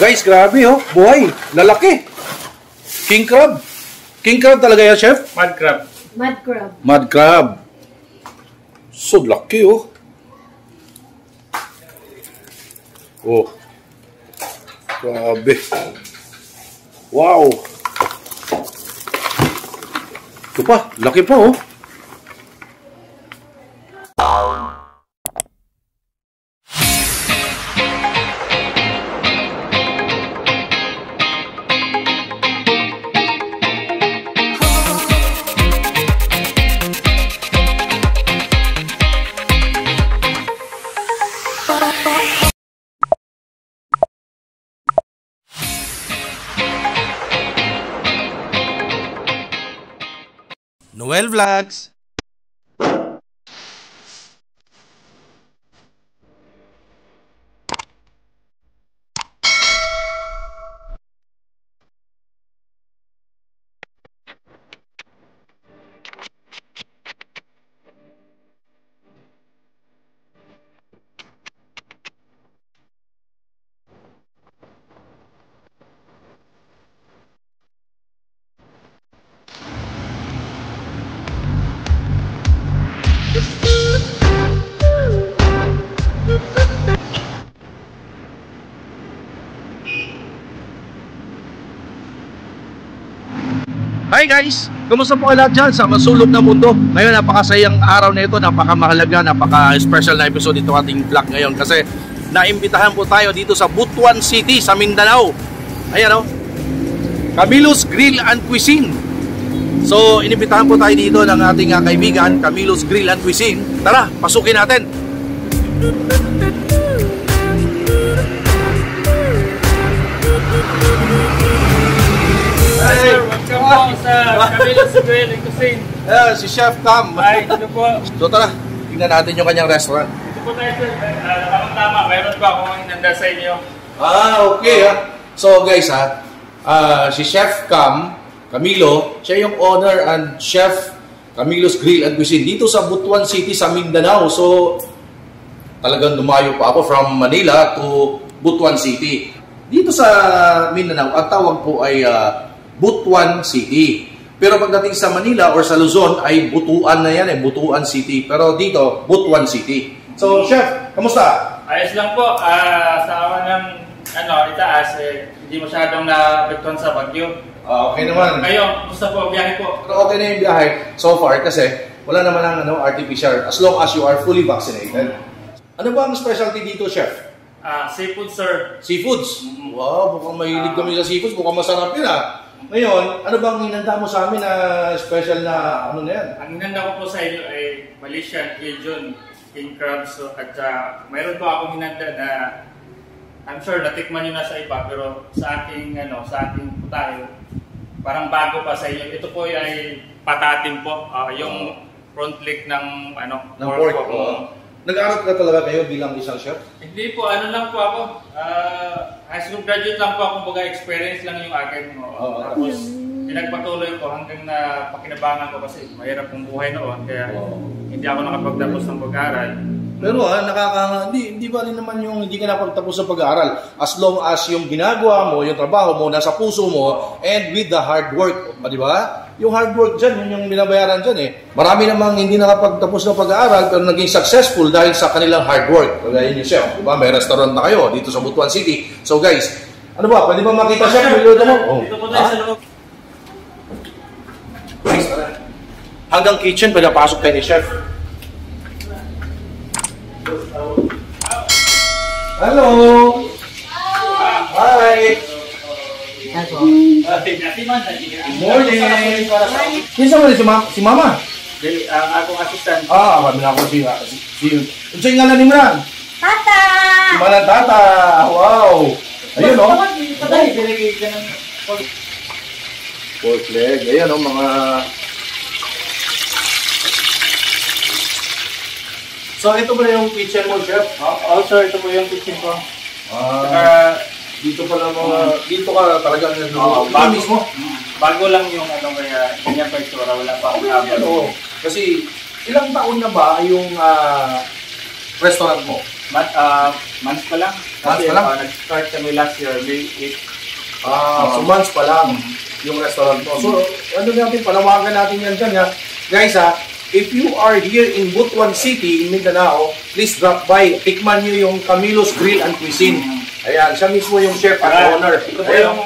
Guys, grabe oh. Buhay. Lalaki. King crab. King crab talaga yan, chef? Mud crab. Mud crab. Mud crab. So laki oh. Oh. Grabe. Wow. Ito pa. Laki pa oh. Noel Vlogs. Hi guys! Kumusta po kayo lahat dyan sa masulog na mundo? Ngayon napakasayang araw na ito, napakamahalaga, napaka-special na episode ito ating vlog ngayon kasi naimbitahan po tayo dito sa Butuan City sa Mindanao. Ayan o, Camilo's Grill and Cuisine. So inimbitahan po tayo dito ng ating kaibigan, Camilo's Grill and Cuisine. Tara, pasukin natin! Hey, welcome po sa Camilo's Grill and Cuisine. Si Chef Cam. Ay, ito po. So tara, tingnan natin yung kanyang restaurant. Ito po tayo sir. Tama, mayroon pa akong inanda sa inyo. Okay So guys si Chef Camilo, siya yung owner and chef Camilo's Grill and Cuisine dito sa Butuan City sa Mindanao. So talagang dumayo pa ako from Manila to Butuan City. Dito sa Mindanao, ang tawag po ay Butuan City. Pero pagdating sa Manila or sa Luzon ay Butuan na yan Butuan City. Pero dito, Butuan City. So, Chef, kamusta? Ayos lang po. Sa awan ng itaas, hindi masyadong na-apektuhan sa bagyo. Okay naman. Kayo, kamusta po? Biyahe po? Pero okay na yung biyahe so far kasi wala naman ang RT-PCR as long as you are fully vaccinated. Ano ba ang specialty dito, Chef? Seafood, sir. Seafoods? Wow, mukhang mahilig kami sa seafoods. Mukhang masarap yun Ngayon, ano bang hinanda mo sa amin na special na ano na yan? Ang hinanda ko po sa inyo ay Malaysian Cajun king crab. So, at mayroon po akong hinanda na I'm sure natikman nyo na sa iba, pero sa aking putahe, parang bago pa sa inyo. Ito po ay patatim po, yung front leg ng pork po. Nag-aaral ka talaga kayo bilang isang chef? Hindi po, lang po ako. High school graduate lang po ako, baga experience lang yung akin. Tapos, pinagpatuloy ko hanggang na pakinabangan ko kasi mahirap ang buhay noon. Kaya hindi ako nakapagtapos ng pag-aaral. Pero hindi ba rin naman yung hindi ka napagtapos sa pag-aaral? As long as yung ginagawa mo, yung trabaho mo, nasa puso mo, and with the hard work. Di ba? Yung hard work dyan, yun yung binabayaran dyan Marami namang hindi nakapagtapos ng pag-aaral pero naging successful dahil sa kanilang hard work. Kaya yun yung chef. Diba? May restaurant na kayo dito sa Butuan City. So guys, ano ba? Pwede ba makita chef? Dito mo? Dito po tayo sa loob. Hanggang kitchen, pwede pasok tayo ni chef. Hello! Hi! Good morning! Kinsa mo si Mama? Ang akong assistant. Kami na ako si Unsay ngalan ni mo yan? Tata! Si Manang Tata! Wow! Ayun pork leg. Ayun mga... So ito ba yung kitchen mo, chef? Also, ito po yung kitchen ko. Dito pala dito ka talaga bago mismo. Bago lang yung kaya ganyan pa itsura, wala pa akong abal. Kasi ilang taon na ba yung restaurant mo? Months pa lang. Kasi pa lang? nag-start kami last year, May 8. So months pa lang yung restaurant mo. So, ano natin, panawagan natin yan dyan, ha? Guys, ha, if you are here in Butuan City, in Mindanao, please drop by. Tikman nyo yung Camilo's Grill and Cuisine. Ayan, siya mismo yung chef at owner. Ito po yung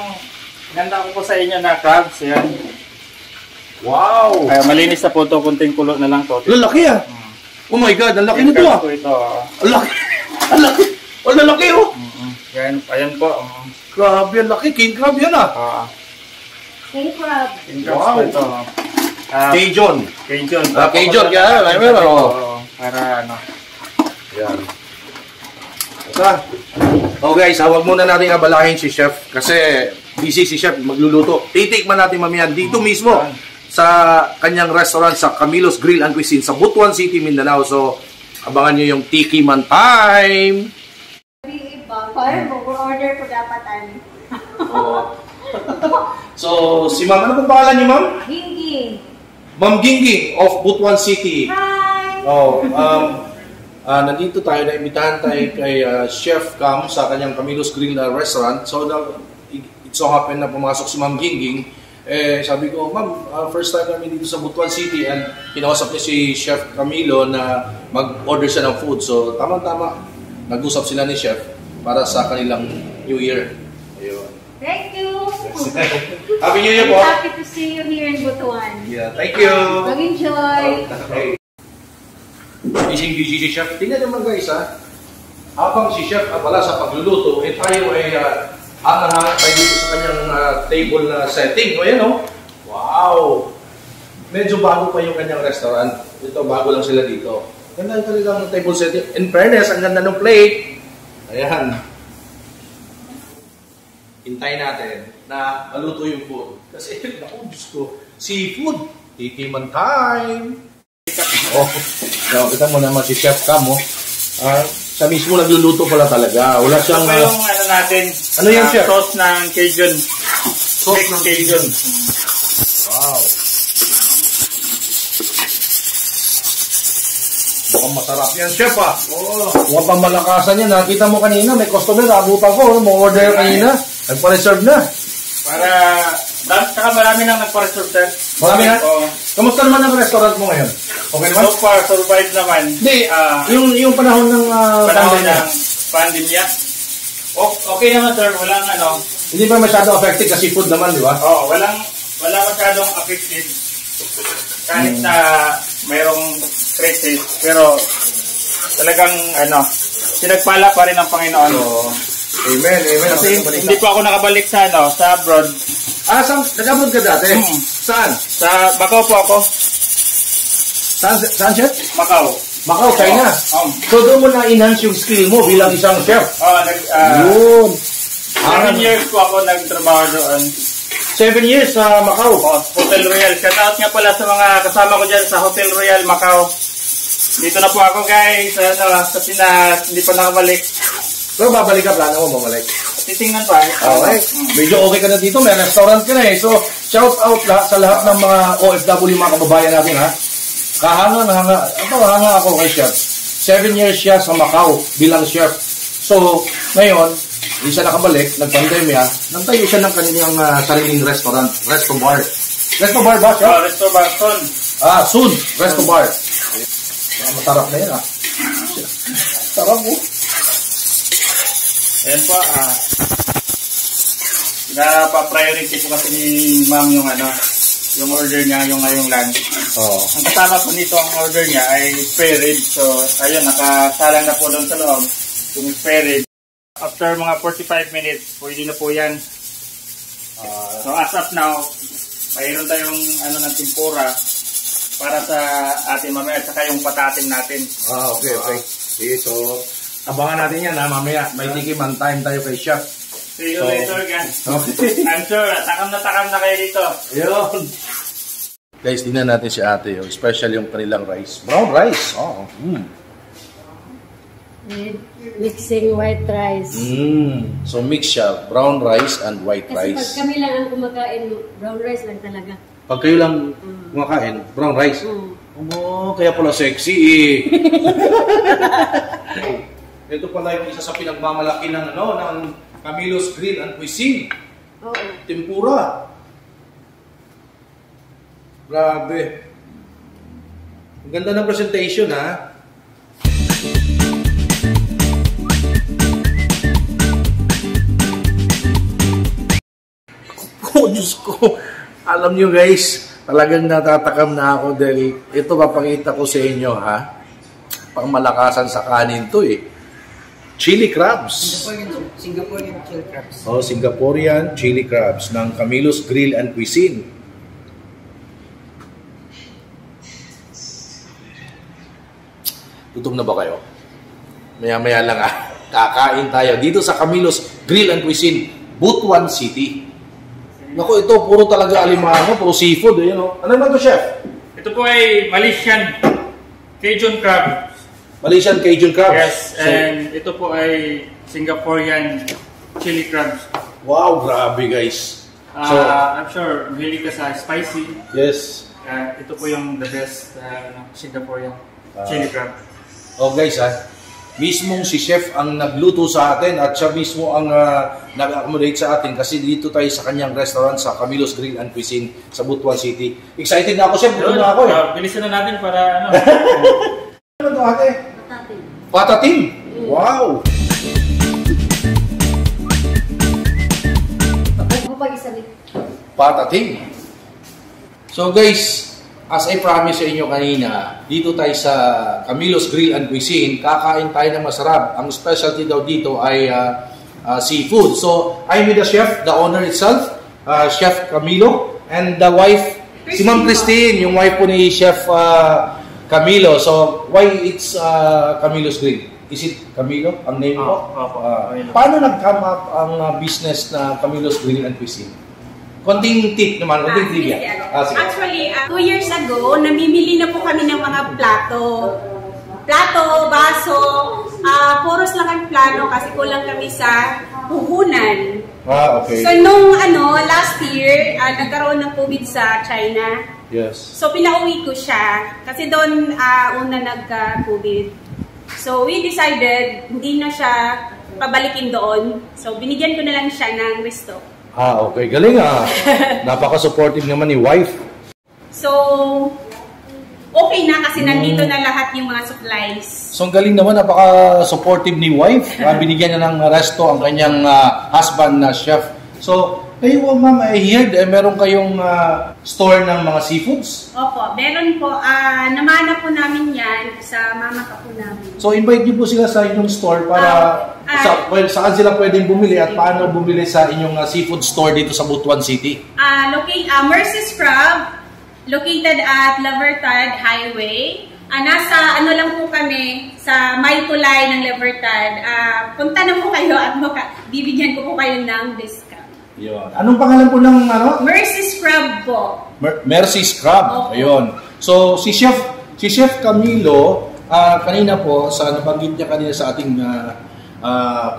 ganda ko po sa inyo na crabs. Ayan. Wow! Malinis na po ito, kunting kulo na lang to. Lalaki, ha? Oh my God, ang laki nito, ha? Ito. Ang laki! Ang laki! Oh, lalaki, oh! Ayan po. Grabe, ang laki. King crab yan, ha? King crab. Wow! Ito. Cajun. Cajun. Cajun, kaya para ano. Yan. So guys, huwag muna natin abalahin si Chef kasi busy si Chef magluluto. Titikman natin mamaya dito mismo sa kanyang restaurant sa Camilo's Grill and Cuisine sa Butuan City, Mindanao. So, abangan nyo yung Tiki Man time! Order po dapat So, si Ma'am, ano pong pangalan niyo, Ma'am? Gingging. Ma'am Gingging of Butuan City. Hi! Nandito tayo, naimbitahan tayo kay Chef Cam sa kanyang Camilo's Grill Restaurant. So, it so happen na pumasok si Ma'am Gingging. Sabi ko, Ma'am, first time namin dito sa Butuan City and kinausap niya si Chef Camilo na mag-order siya ng food. So, tama-tama, nag-usap sila ni Chef para sa kanilang New Year. Ayun. Thank you! Happy New Year po! Happy to see you here in Butuan. Yeah, thank you! Mag-enjoy! Okay. Busy si Chef. Tingnan naman guys, ha? Habang si Chef abala sa pagluluto, tayo ay hanga-hanga tayo dito sa kanyang table na setting. O yan, o. Wow! Medyo bago pa yung kanyang restaurant. Ito, bago lang sila dito. Ganda talagang table setting. In fairness, ang ganda ng plate. Ayan. Hintayin natin na maluto yung food. Kasi, naku, Diyos ko, seafood. Tikiman time. Oh, kita mo naman si Chef Cam, oh. Siya mismo nagluluto pala talaga. Wala siyang... Ito yung ano natin. Ano yan, Chef? Sauce ng Cajun. Sauce ng Cajun. Wow. Mukhang masarap yan, Chef, ah. Oh. Mukhang pamalakasan yan. Nakita mo kanina, may customer. Abutan ko, mo order kanina. Nagpa-reserve na. Para... Saka marami nang nagpa-reserve, sir. Marami na? Kamusta naman ang restaurant mo ngayon? Okay naman? So far, survive naman. Hindi, yung panahon ng pandemya. Okay naman, sir. Walang ano. Hindi pa masyado affected kasi food naman, di ba? Oo, wala masyadong affected. Kahit na mayroong crisis. Pero talagang ano, sinagpala pa rin ng Panginoon. So, amen, amen. Kasi hindi pa ako nakabalik sa ano, sa abroad. Nag-abroad ka dati? Saan? Sa Macau po ako. Saan, Chef? Macau. Macau, China? So doon mo na-enhance yung skill mo bilang isang chef? Yun. 7 years po ako nagtrabaho doon. 7 years sa Macau? Hotel Royal. Shout out nga pala sa mga kasama ko dyan sa Hotel Royal, Macau. Dito na po ako guys. Kasi hindi pa nakabalik. Pero babalik ka, plano mo babalik? Titingnan pa eh. Okay. Medyo okay ka na dito, may restaurant ka na eh. So, shout out sa lahat ng mga OFW, mga kababayan natin, ha? Hanga ako kay Chef. 7 years siya sa Macau bilang chef. So, ngayon, hindi siya nakabalik, nag-pandemya, nagtayo siya ng kanyang sariling restaurant, Resto Bar. Resto Bar ba siya? Resto Bar, soon. Soon, Resto Bar. Masarap na yan, ha? Sarap mo. Ayan po, napa-priority po kasi ni ma'am yung yung order niya, yung ngayong lunch. Ang kasama po nito, ang order niya ay spare rib. So, ayun, nakasalang na po doon sa loob, yung spare rib. After mga 45 minutes, pwede na po yan. So, as of now, mayroon tayong ng tempura para sa ating mamaya at saka yung patatim natin. Okay. So, abangan natin yan, ha, mamaya. May tikiman time tayo kay Chef. See you later, guys. Okay. I'm sure, takam na kayo dito. Ayun. Guys, tingnan natin si ate. Special yung kanilang rice. Brown rice. Mixing white rice. So, mix siya. Brown rice and white Kasi rice. pag kami lang ang kumakain, brown rice lang talaga. Pag kayo lang kumakain, brown rice. Kaya pala sexy eh. Ito pala yung isa sa pinagmamalaki ng, ng Camilo's Grill and Cuisine. Oo. Tempura. Grabe. Ang ganda ng presentation, ha? Oh, Diyos ko. Alam nyo guys, talagang natatakam na ako dahil ito papakita ko sa inyo, ha? Pangmalakasan sa kanin to, eh. Chili crabs. Singaporean chili crabs. Oh, Singaporean chili crabs ng Camilo's Grill and Cuisine. Gutom na ba kayo? Maya-maya lang, kakain tayo dito sa Camilo's Grill and Cuisine, Butuan City. Naku, ito puro talaga alimango, puro seafood, eh, Ano ba ito, chef? Ito po ay Malaysian Cajun crab. Malaysian Cajun crabs. Yes, and ito po ay Singaporean chili crabs. Wow, grabe guys. I'm sure mahilig ka sa spicy. Yes. Ito po yung the best Singaporean chili crab. Oh guys, mismong si chef ang nagluto sa atin at siya mismo ang nag-accommodate sa atin kasi dito tayo sa kanyang restaurant sa Camilo's Grill and Cuisine sa Butuan City. Excited na ako, chef. Buto na ako, eh. Bilisan na natin para Ano ito, ate? Patatin. Patatim. Wow. Pag-isalit. Patatim. So guys, as I promised sa inyo kanina, dito tayo sa Camilo's Grill and Cuisine, kakain tayo ng masarap. Ang specialty daw dito ay seafood. So, I'm with the chef, the owner itself, Chef Camilo, and the wife, si Ma'am Christine, yung wife po ni Chef Camilo. So, why it's Camilo's Grill? Is it Camilo, ang name mo? Paano nag-come up ang business na Camilo's Grill and Cuisine? Konting tip naman, konting trivia. Sige. Actually, 2 years ago, namimili na po kami ng mga plato. Plato, baso, puros lang ang plano kasi kulang kami sa puhunan. Okay. So, nung last year, nagkaroon ng COVID sa China. Yes. So, pinauwi ko siya kasi doon una nagka-COVID. So, we decided hindi na siya pabalikin doon. So, binigyan ko na lang siya ng restock. Okay. Galing Napaka-supportive naman ni wife. So, okay na kasi nandito na lahat yung mga supplies. So, ang galing naman. Napaka-supportive ni wife. Binigyan niya ng resto ang kanyang husband na chef. So, kayo, ma'am, I heard, meron kayong store ng mga seafoods? Opo, meron po. Namana po namin yan sa mama ka po namin. So, invite niyo po sila sa inyong store para saan sila pwedeng bumili at paano bumili sa inyong seafood store dito sa Butuan City? Mercy's Crab, located at Lavertad Highway. Nasa lang po kami sa may tulay ng Lavertad. Punta na po kayo at bibigyan ko po kayo ng discount. Yun. Anong pangalan po ng Mercy's Crab po. Mercy's Crab. Okay. Ayun. So si Chef Camilo kanina po sa nabanggit niya kanina sa ating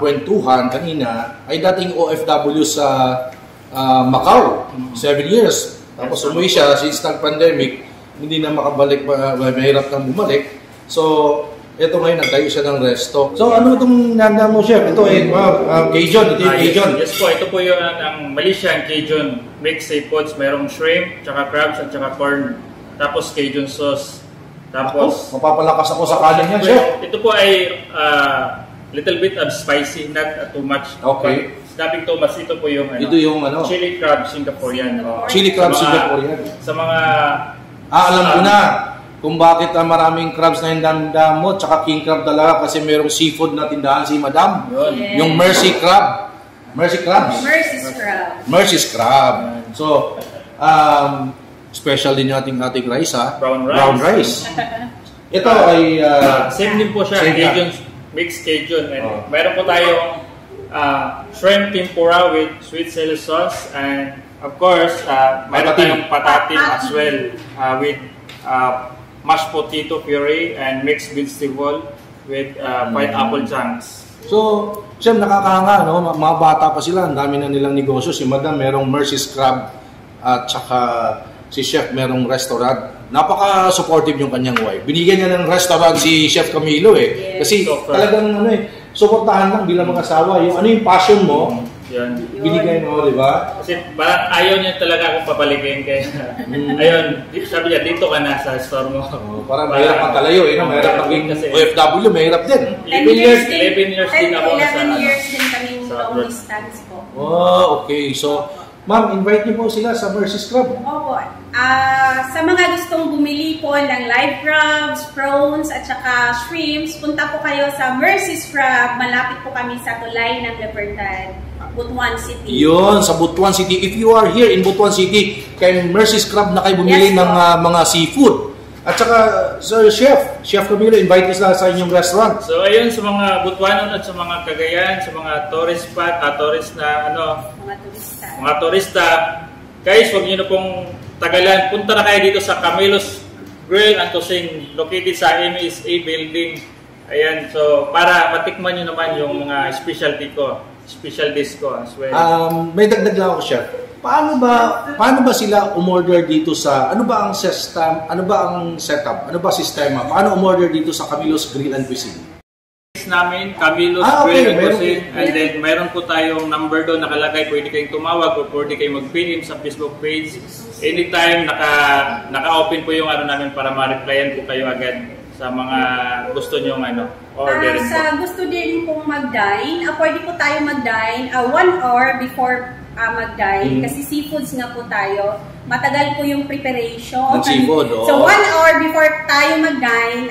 kwentuhan kanina ay dating OFW sa Macau. 7 years. Tapos umuwi siya since nag-pandemic, hindi na makabalik, mahirap nang bumalik. So ito ngayon, nagtayo siya ng resto. So, ano itong nanda mo, chef? Ito ay Cajun. Ito yung Cajun. Yes po, ito po yung ang Malaysian Cajun mixed seafoods. Merong shrimp, tsaka crabs, at tsaka corn. Tapos Cajun sauce. Tapos, mapapalakas ako sa kanin niya, chef. Ito po ay little bit of spicy, not too much. Okay. Snapping too much. Ito po yung, ito yung chili crab Singaporean. Chili crab Singaporean. Sa mga... alam ko na kung bakit maraming crabs na hindam mo, tsaka king crab talaga kasi merong seafood na tindahan si Madam. Yes. Yung Mercy Crab. Mercy Crabs. Mercy's Crab. Mercy's Crab. So, special din yung ating rice, Brown rice. Brown rice. Ito ay... same din po siya. Cajun, mixed Cajun. And meron po tayong shrimp tempura with sweet chili sauce. And of course, meron tayong patatim as well with mashed potato puree and mixed vegetable with pineapple chunks. So, siyem, nakakahanga, no? Mga bata pa sila, ang dami na nilang negosyo. Si Madam merong Mercy's Crab at saka si Chef merong restaurant. Napaka-supportive yung kanyang wife. Binigyan niya ng restaurant si Chef Camilo, eh. Kasi talagang suportahan lang bilang mga asawa. Yung ano yung passion mo, Yun. binigay mo, di ba? Kasi parang ayaw niya talaga akong papalikin. Kaya, ayun, sabi niya, dito ka na sa store mo. Parang mahirap magkalayo, eh, no? Mahirap maging Kasi- OFW, mahirap din. 11 years din ako 11 years din kaming sa long abroad. distance po. Oh, okay. So, ma'am, invite niyo po sila sa Mercy's Crab. Opo. Sa mga gustong bumili po ng live crabs, prawns, at saka shrimps, punta po kayo sa Mercy's Crab. Malapit po kami sa tulay ng Libertad, Butuan City. Yun, sa Butuan City. If you are here in Butuan City, kay Mercy's Crab na kayo bumili Yes, ng mga seafood. At saka, Sir Chef Camilo, invite us sa inyong restaurant. So ayun, sa mga Butuanon at sa mga Cagayan, sa mga tourist spot, tourist na mga turista, guys, huwag niyo na pong tagalan. Punta na kayo dito sa Camilo's Grill and Cuisine, located sa MSA building. Ayan, so para matikman niyo naman yung mga special dish ko as well. May dagdag lang ako, Chef. Paano ba sila umorder dito sa ano ba ang system, ano ba ang setup, ano ba sistema? Paano umorder dito sa Camilo's Grill and Cuisine? Namin, Camilo's okay, Grill and Cuisine, and then mayroon po tayong number doon nakalagay, pwede kayong tumawag o pwede kayong mag-PM sa Facebook page. Anytime naka-open po yung ano namin para ma-replyan po kayo agad sa mga gusto nyo orderin po. Sa gusto din pong mag-dine, pwede po tayo mag-dine 1 hour before mag-dine kasi seafoods nga po tayo. Matagal po yung preparation. Ng seafood, So 1 hour before tayo mag-dine,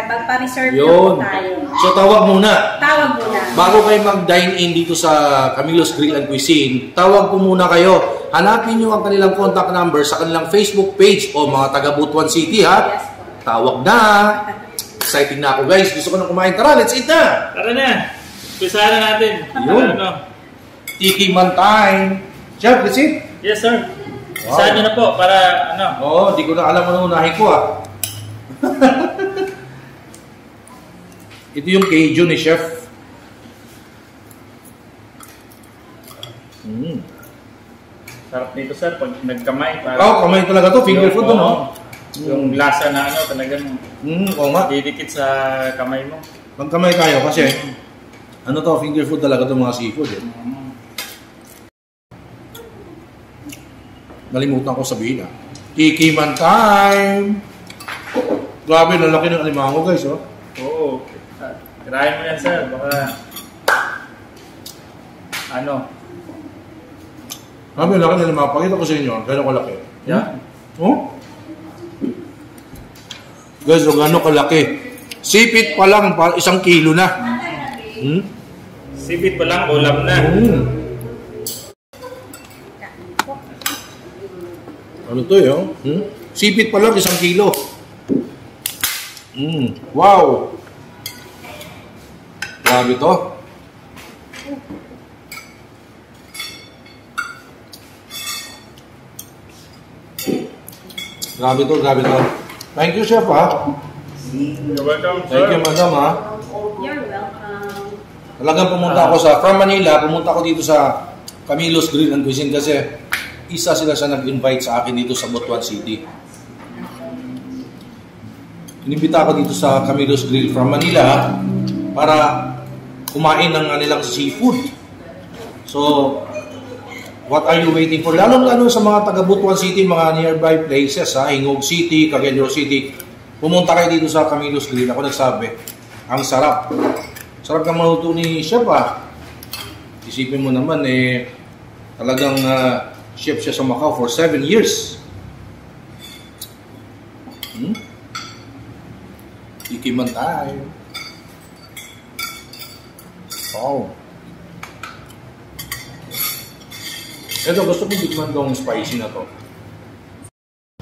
magpa-reserve na po tayo. So tawag muna. Tawag muna. Bago kayo mag-dine in dito sa Camilo's Grill and Cuisine, tawag po muna kayo. Hanapin nyo ang kanilang contact number sa kanilang Facebook page o mga taga Butuan City, ha? Yes po. Tawag na. Exciting na ako, guys. Gusto ko na kumain. Tara, let's eat na! Tara na! Pisahan na natin. Yun. Tiki man time. Chef, let's eat. Yes, sir. Wow. Pisahan nyo na po para Oo, di ko na alam ano unahin ko, ah. Ito yung Cajun ni Chef. Sarap nito, sir. Pag nagkamay. Kamay talaga to. Finger food to, no? Yung lasa na talagang Oo nga. didikit sa kamay mo. Magkamay tayo kasi ano to, finger food talaga to mga seafood, eh. Nalimutan ko sabihin, ah. Kikiman time! Grabe, lalaki ng alimango, guys, oh. Oo. Tirahin mo yan, sir. Baka Grabe, lalaki ng alimango. Pakita ko sa inyo, gano'ng kalaki. Yan. Oh? Guys, gano'ng kalaki. Sipit pa lang, 1 kilo na. Sipit pa lang, ulam na. Ano to, yun? Sipit pa lang, 1 kilo. Wow! Grabe to. Grabe to. Thank you, Chef, ha? You're welcome, sir. Thank you, madam, ha? You're welcome. Talagang pumunta ako from Manila, pumunta ako dito sa Camilo's Grill and Cuisine kasi isa sila sa nag-invite sa akin dito sa Butuan City. Inimbita ako dito sa Camilo's Grill from Manila para kumain ng kanilang seafood. So, what are you waiting for? Lalo-lalo sa mga taga Butuan City, mga nearby places, Hingog City, Cagayan City, pumunta kayo dito sa Camilo's Grill. Ako nagsabi, ang sarap. Sarap ng maluto ni Chef, ah. Isipin mo naman, talagang chef siya sa Macau for 7 years. Ikiman tayo. Wow. Ito, gusto ko tikman tong spicy na to.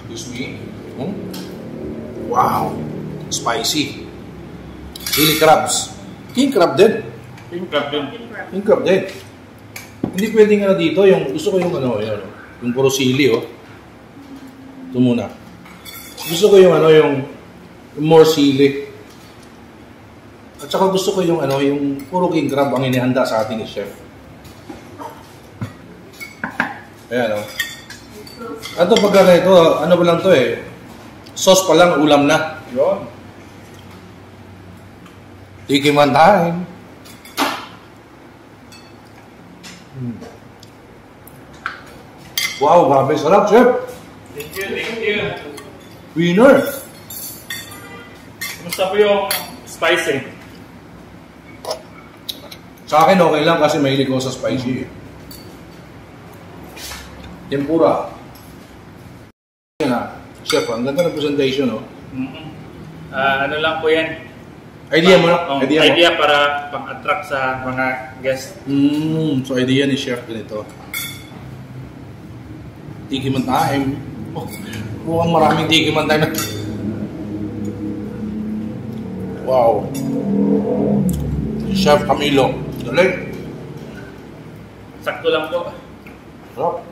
Excuse me. Wow. Spicy. Chili crabs. King crab din. King crab din. King crab din. Hindi pwedeng dito, yung gusto ko yung yung puro sili, oh. Ito muna. Gusto ko yung yung more sili. At saka gusto ko yung yung puro king crab ang inihanda sa ating chef. Ayan, oh. Ito pagka ito, ano ba lang to, sauce pa lang, ulam na. Yun. Tikiman time. Wow, grabe. Sarap, chef. Thank you, thank you. Winner. Kumusta po yung spicy? Sa akin, okay lang kasi mahilig ko sa spicy. Tempura. Yan na. Chef, ang ganda ng presentation, no? Ano lang po yan? Idea mo na? Idea para pang-attract sa mga guests. So, idea ni chef ganito. Tiki man time. Oh, mukhang maraming tiki man time. Wow. Chef Camilo. Galing. Sakto lang po. Sarap.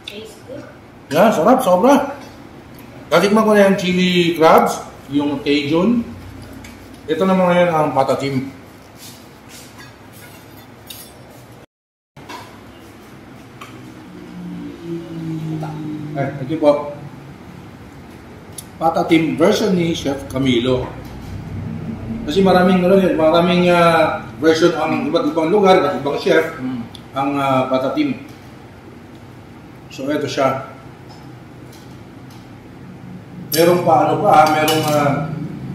Taste good. Yeah, sarap. Sobra. Katikman ko na yung chili crabs, yung Cajun. Ito naman ngayon ang patatim. Thank you po. Patatim version ni Chef Camilo. Kasi maraming version ang iba't ibang lugar, iba't ibang chef ang patatim. So ito siya. Merong pa ano pa, merong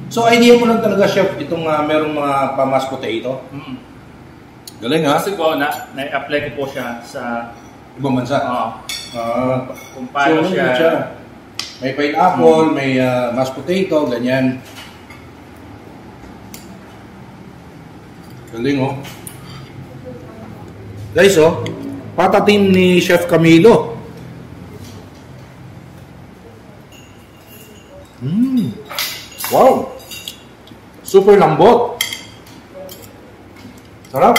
so idea mo lang talaga chef itong merong mga pa-mashed potato. Galing ha? Kasi po na-apply ko po siya sa ibang bansa. Kung paano so, siya. May pineapple, may mashed potato, ganyan. Galing oh. Guys oh, patatim ni Chef Camilo. Wow! Super lambot. Sarap.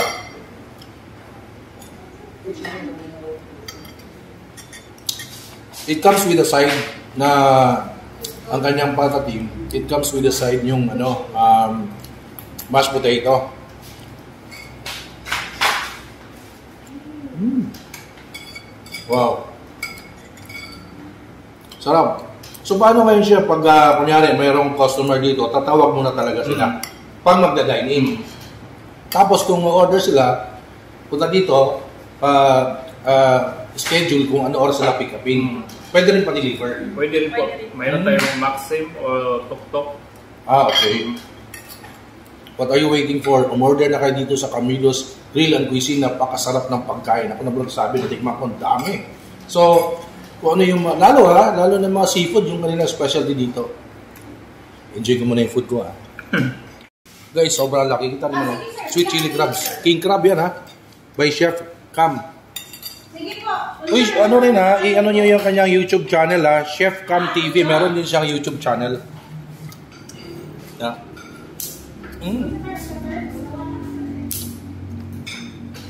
It comes with a side na ang kanyang patatim. It comes with a side yung mashed potato. Wow. Sarap. So paano ngayon siya pag kunyari mayroong customer dito, tatawag muna talaga sila pag magda-dine in. Tapos kung order sila, punta dito, schedule kung ano oras sila pick upin. Pwede rin pa-deliver. Pwede rin po. Mayroon tayong Maxim o Tok-Tok. Okay. What are you waiting for? Umorder na kayo dito sa Camilo's Grill and Cuisine. Napakasarap ng pagkain. Ako na ba nagsabi na tikman ko, ang dami. So, kung ano yung, lalo na mga seafood, yung kanila specialty dito. Enjoy ko muna yung food ko Guys, sobrang laki. Kita mo no? Sweet chili crabs. King crab yan by Chef Cam. Sige po. Uy, ano rin i-ano niyo yung kanyang YouTube channel Chef Cam TV. Meron din siyang YouTube channel.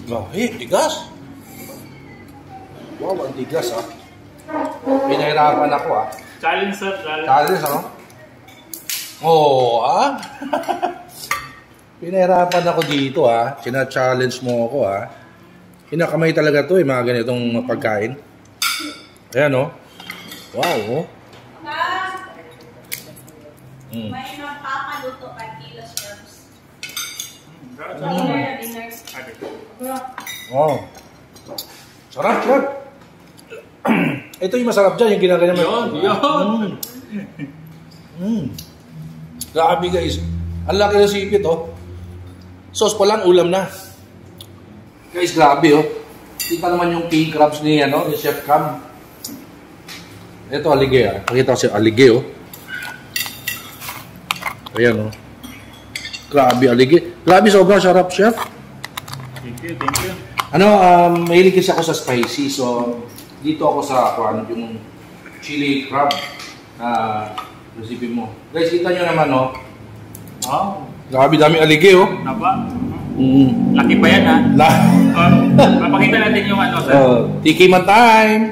Tigas. Wow, ang tigas Pinahirapan ako Challenge sir, Challenge Pinahirapan ako dito Sina-challenge mo ako Kinakamay talaga to mga ganitong pagkain. Ayan Wow May magpapaluto at kilos herbs. Wow. Sarap, chef. Ito yung masarap dyan, yung ginagaya mo. Grabe guys. Ang laki na sipit Sauce pa lang, ulam na. Guys, grabe Kita naman yung king crabs ni Chef Cam. Ito alige Pakita ko si alige Ayan Grabe alige. Grabe sobrang sarap, chef. Thank you. Mahilig kasi ako sa spicy. So, dito ako sa yung chili crab recipe mo. Guys, kita nyo naman Wow. Grabe dami alige Napa? Laki pa yan Papakita natin yung sir. Tikiman time.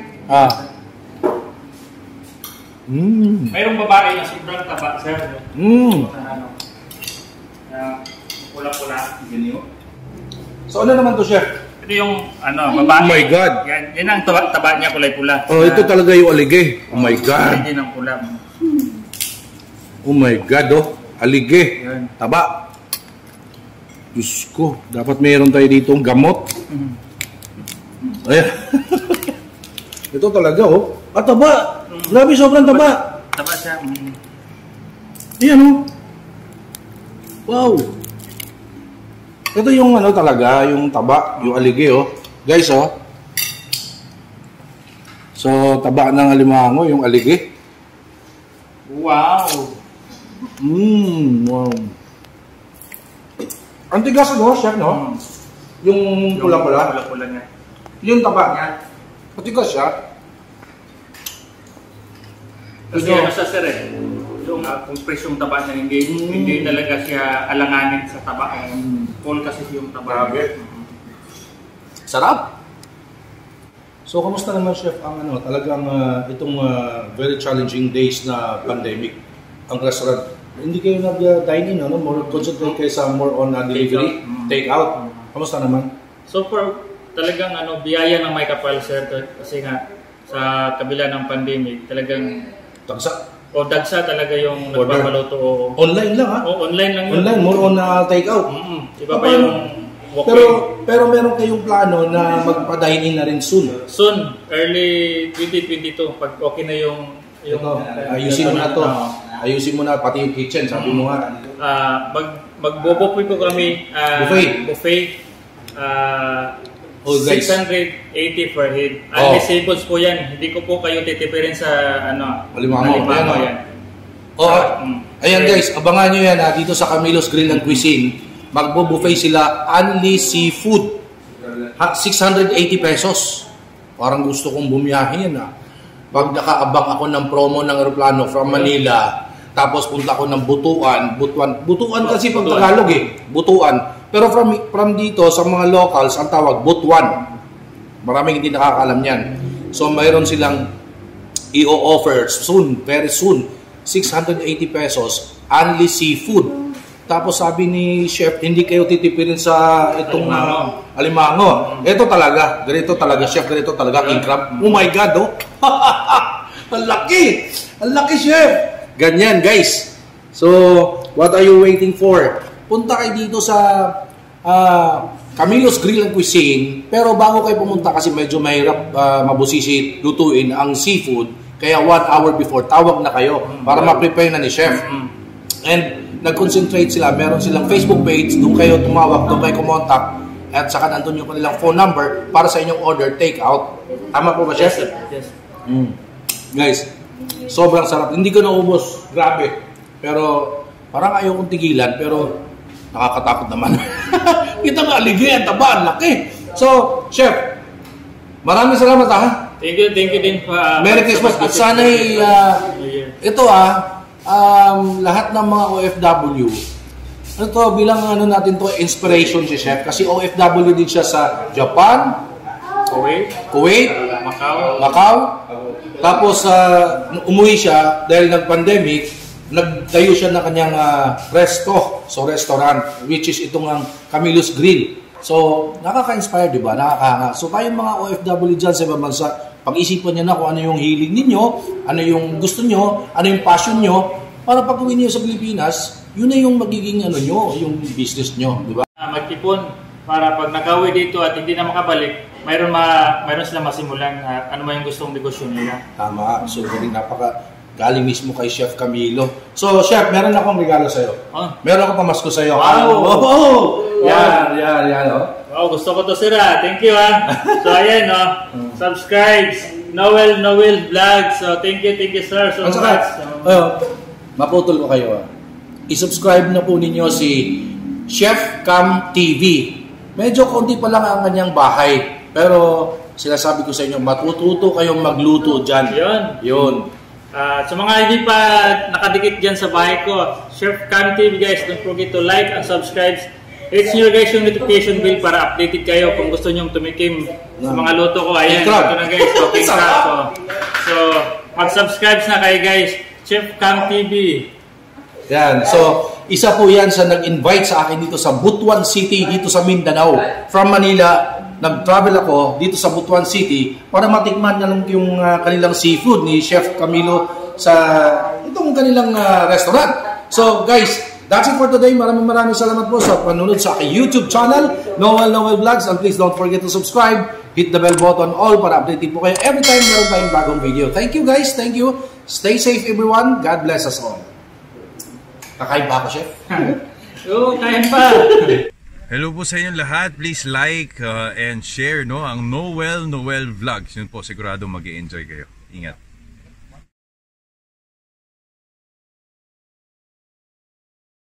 Mayroong babae na sobrang taba, sir. Pula-pula. So ano naman to, chef? Ito yung babae. Oh my God. Yan ang taba niya kulay pula. Ito talaga yung alige. Oh my God. Hindi ng pula. Oh my God, oh. Alige. Yan. Taba. Diyos ko, dapat mayroon tayo ditong gamot. Ayan. Ito talaga, oh. At taba. Grabe, sobrang taba. Taba siya. Ayan, oh. Wow. Ito yung ano talaga, yung taba, yung alige, oh. Guys, oh. So, taba ng alimango, yung alige. Wow. Wow. Ang tigas, no, chef, no? Yung pula-pula. Pula-pula niya. Yung taba niya. Matigas siya. Kasi ano siya, sir, eh. Yung kung presyong taba niya, hindi talaga siya alanganin sa taba. Full kasi yung taba. Grabe. Sarap. So, kamusta naman, chef, ang ano, talagang itong very challenging days na pandemic, ang restaurant? Hindi kayo nag-dine-in, ano? More concentrate kayo sa more on delivery, take-out. Kamusta naman? So, for talagang biyaya ng may kapal, sir, kasi nga sa kabila ng pandemic, talagang Tagsa. dagsa talaga yung nagpapaluto. Online lang, ha? Online lang yun. Online, more on take-out. Iba pa yung Pero meron kayong plano na magpa-dine-in na rin soon? Soon, early 2022, pag okay na yung ayusin mo na to. Ayusin mo na pati yung kitchen, sabi mo nga. Magbobopoy ko kami. Buffet. Oh, guys. 680 per head. Undisables po yan. Hindi ko po kayo titipirin sa Alimango. Yan. Ayan guys, abangan nyo yan dito sa Camilo's Grill and Cuisine. Magbo-buffet sila, only seafood. 680 pesos. Parang gusto kong bumiyahe yan Pag nakaabang ako ng promo ng aeroplano from Manila, tapos punta ako ng Butuan kasi pag Tagalog Butuan. Pero from dito, sa mga locals, ang tawag Butuan. Maraming hindi nakakaalam yan. So mayroon silang i-offer soon, very soon, 680 pesos, only seafood. Tapos sabi ni chef, hindi kayo titipirin sa itong alimango. Ito talaga, ganito talaga chef, ganito talaga king crab. Oh my God, oh. Ang laki! Ang laki, chef! Ganyan, guys. So, what are you waiting for? Punta kayo dito sa Camilo's Grill and Cuisine. Pero bago kayo pumunta kasi medyo mahirap mabusisi lutuin ang seafood. Kaya 1 hour before, tawag na kayo para ma-prepare na ni chef. And nag-concentrate sila, meron silang Facebook page, doon kayo tumawag, doon kayo kumontak, at saka nandun yung kanilang phone number para sa inyong order, take out. Tama po ba, chef? Yes. Guys, sobrang sarap. Hindi ko naubos. Grabe. Pero parang ayaw kong tigilan, pero nakakatakot naman. Kita nga, aligay, ang taba, ang laki. So, chef, maraming salamat Thank you din pa. Merry Christmas. At sana'y ito lahat ng mga OFW, ito bilang natin to inspiration si chef kasi OFW din siya sa Japan, Kuwait, Macau. Tapos umuwi siya dahil nag-pandemic, nagtayo siya ng kanyang restaurant which is itong Camilo's Grill. So, nakaka-inspire, di ba? Nakakahanga. So, tayong mga OFW dyan sa ibang bansa, pag-isipan niyo na kung ano yung hilig ninyo, ano yung gusto nyo, ano yung passion nyo, para pag uwi niyo sa Pilipinas, yun na yung magiging nyo, yung business nyo, di ba? Magtipon para pag nag-uwi dito at hindi na makabalik, mayroon silang masimulan ano man yung gustong negosyo nila. Tama. So, galing mismo kay Chef Camilo. So, Chef, meron akong regalo sa'yo. Meron akong pamasko sa'yo. Wow! Yan. Wow, gusto ko to, sir. Thank you, So, ayan, subscribe. Noel Vlog. So, thank you, sir, so much. Maputol ko kayo. I-subscribe na po ninyo si Chef Cam TV. Medyo konti pa lang ang kanyang bahay. Pero, sinasabi ko sa inyo, matututo kayong magluto dyan. Yun. Sa mga hindi pa nakadikit dyan sa bahay ko, Chef Cam TV, guys, don't forget to like and subscribe. Hit nyo guys yung notification bell para updated kayo kung gusto nyo tumikim sa mga luto ko. Ayan, ito na guys. So, mag-subscribe na kayo guys. Chef Cam TV. Yan. So, isa po yan sa nag-invite sa akin dito sa Butuan City, dito sa Mindanao. From Manila, nag-travel ako dito sa Butuan City para matikman na lang yung kanilang seafood ni Chef Camilo sa itong kanilang restaurant. So guys, that's it for today. Maraming salamat po sa panunod sa aking YouTube channel, Noel Vlogs. And please don't forget to subscribe. Hit the bell button all para update po kayo every time meron tayong bagong video. Thank you guys. Thank you. Stay safe everyone. God bless us all. Kakain ba ako, Chef? Oo, kain pa. Hello po sa inyong lahat. Please like and share ang Noel Vlogs. Yun po, sigurado mag-i-enjoy kayo. Ingat.